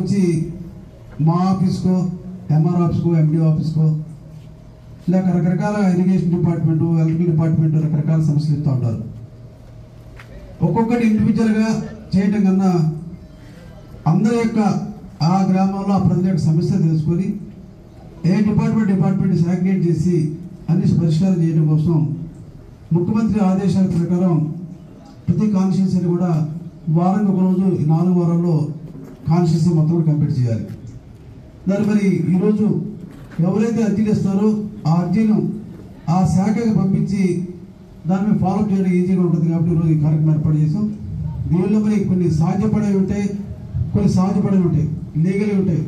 వచ్చి మా ఆఫీస్కో ఎంఆర్ ఆఫీస్కో ఎండి ఆఫీస్కో లేక రకరకాల ఇరిగేషన్ డిపార్ట్మెంటు ఎలక్ట్రికల్ డిపార్ట్మెంటు రకరకాల సమస్యలు ఇస్తూ ఉంటారు. ఒక్కొక్కటి ఇండివిజువల్గా చేయటం కన్నా అందరి యొక్క ఆ గ్రామంలో ఆ ప్రజల యొక్క సమస్యలు తెలుసుకొని ఏ డిపార్ట్మెంట్ సాగ్నేట్ చేసి అన్ని పరిష్కారం చేయడం కోసం ముఖ్యమంత్రి ఆదేశాల ప్రకారం ప్రతి కాన్స్టిట్యున్సీని కూడా వారానికి ఒక రోజు 4 వారాల్లో కాన్స్టిట్యున్సీ మొత్తం కూడా కంప్లీట్ చేయాలి. దాని మరి ఈరోజు ఎవరైతే అర్జీలు ఇస్తారో ఆ అర్జీను ఆ శాఖకు పంపించి దాని మీద ఫాలోఅప్ చేయడం ఈజీగా ఉంటుంది కాబట్టి ఈరోజు ఈ కార్యక్రమం ఏర్పాటు చేసాం. దీనిలో మరి కొన్ని సాధ్యపడేవి ఉంటాయి, కొన్ని సాధ్యపడేవి ఉంటాయి, లీగల్వి ఉంటాయి,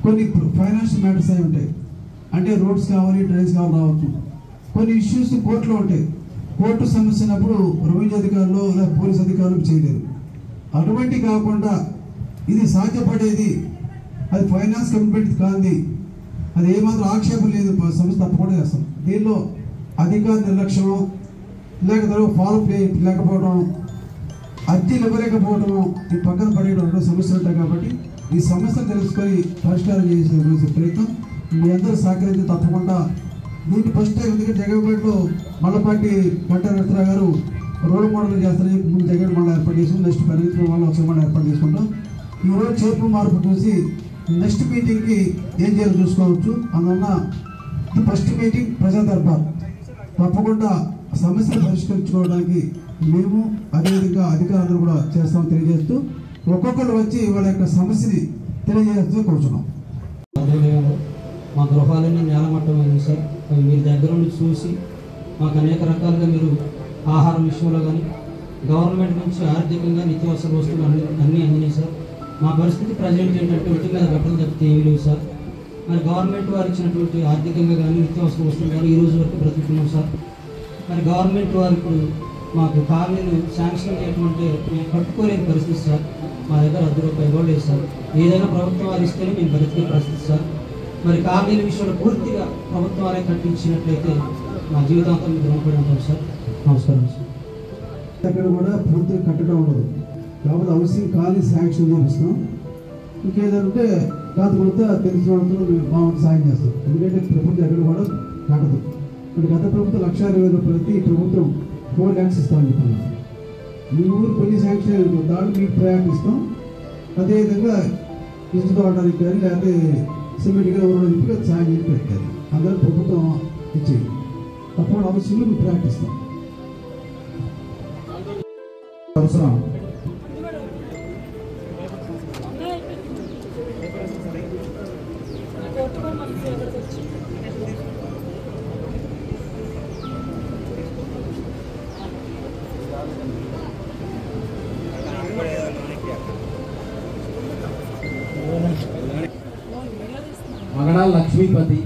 కొన్ని ఫైనాన్షియల్ మ్యాటర్స్ అవి ఉంటాయి. అంటే రోడ్స్ కావాలి, డ్రైన్స్ కావాలి రావచ్చు. కొన్ని ఇష్యూస్ కోర్టులో ఉంటాయి. కోర్టు సమస్య అయినప్పుడు రెవెన్యూ అధికారులు లేదా పోలీస్ అధికారులు చేయలేరు. అటువంటి కాకుండా ఇది సాధ్యపడేది, అది ఫైనాన్స్ కమిట్మెంట్ కాంది, అది ఏమాత్రం ఆక్షేపం లేదు, సమస్య తప్పకుండా చేస్తాం. దీనిలో అధికార నిర్లక్ష్యం లేక ఫాలోఅప్ లేకపోవడం, అర్జీలు ఇవ్వలేకపోవడం, ఈ పక్కన పడేయడం సమస్యలు ఉంటాయి. కాబట్టి ఈ సమస్యను తెలుసుకొని పరిష్కారం చేసే ప్రయత్నం మీ అందరూ సహకరించి తప్పకుండా దీన్ని ఫస్ట్ టైం. ఎందుకంటే జగన్పేటలో మల్లపాటి గంటారత్న గారు రోల్ మోడల్ చేస్తారని ముందు జగన్ మండలం ఏర్పాటు చేసాం. నెక్స్ట్ పరిగెత్తుల వల్ల ఒక మండలం ఏర్పాటు చేసుకుంటాం. ఈరోజు చేర్పు మార్పు చూసి నెక్స్ట్ మీటింగ్కి ఏం చేయాలో చూసుకోవచ్చు. అందువల్ల ఫస్ట్ మీటింగ్ ప్రజా దర్బార్ తప్పకుండా సమస్యలు పరిష్కరించుకోవడానికి మేము అదేవిధంగా అధికారులు కూడా చేస్తామని తెలియజేస్తూ ఒక్కొక్కరు వచ్చి వాళ్ళ యొక్క సమస్యని తెలియజేస్తూ కూర్చున్నాం. మా గృహాలన్నీ నేలమట్టమైంది సార్. అవి మీరు దగ్గర నుండి చూసి మాకు అనేక రకాలుగా మీరు ఆహారం విషయంలో కానీ గవర్నమెంట్ నుంచి ఆర్థికంగా నిత్యావసర వస్తువులు అన్నీ అందినాయి సార్. మా పరిస్థితి ప్రజెంట్ ఏంటంటే ఒంటి మీద గట్టలు తప్పితే ఏమీ లేవు సార్. మరి గవర్నమెంట్ వారు ఇచ్చినటువంటి ఆర్థికంగా కానీ నిత్యావసర వస్తువులు కానీ ఈ రోజు వరకు బ్రతుకుతున్నాం సార్. మరి గవర్నమెంట్ వారు ఇప్పుడు మాకు కాలనీలు శాంక్షన్ చేయడం అంటే మేము కట్టుకోలేని పరిస్థితి సార్. మా దగ్గర ₹10 కూడా లేదు సార్. ఏదైనా ప్రభుత్వం వారు ఇస్తేనే మేము బ్రతికే పరిస్థితి సార్. మరి కాలనీల విషయంలో పూర్తిగా ప్రభుత్వం వారే కట్టించినట్లయితే మా జీవితాంతం మీరు రుణపడి ఉంటాం సార్. నమస్కారం సార్. దగ్గర కూడా పూర్తిగా కట్టడం ఉండదు కాబట్టి హౌసింగ్ కాలనీ శాంక్షన్ చేపిస్తాం. ఇంకేదంటే కాకపోతే తెలిసిన వాళ్ళతో మామూలు సాయం చేస్తాం. ఎందుకంటే ప్రభుత్వం దగ్గర కూడా కట్టదు. ఇప్పుడు గత ప్రభుత్వం ₹1,20,000 ఈ ప్రభుత్వం 4 lakhs ఇస్తామని చెప్పాను. మీ ఊరు కొన్ని శాంక్షన్ దాన్ని మీకు ప్రయాణిస్తాం. అదేవిధంగా ఇసుక అవడానికి కానీ లేకపోతే సిమెంట్గా ఊరికి సాయం చేసి పెట్టాలి. అందరూ ప్రభుత్వం ఇచ్చేది తప్పకుండా అవసరంలో మీకు ప్రయాణిస్తాం. అవసరం మగడ లక్ష్మీపతి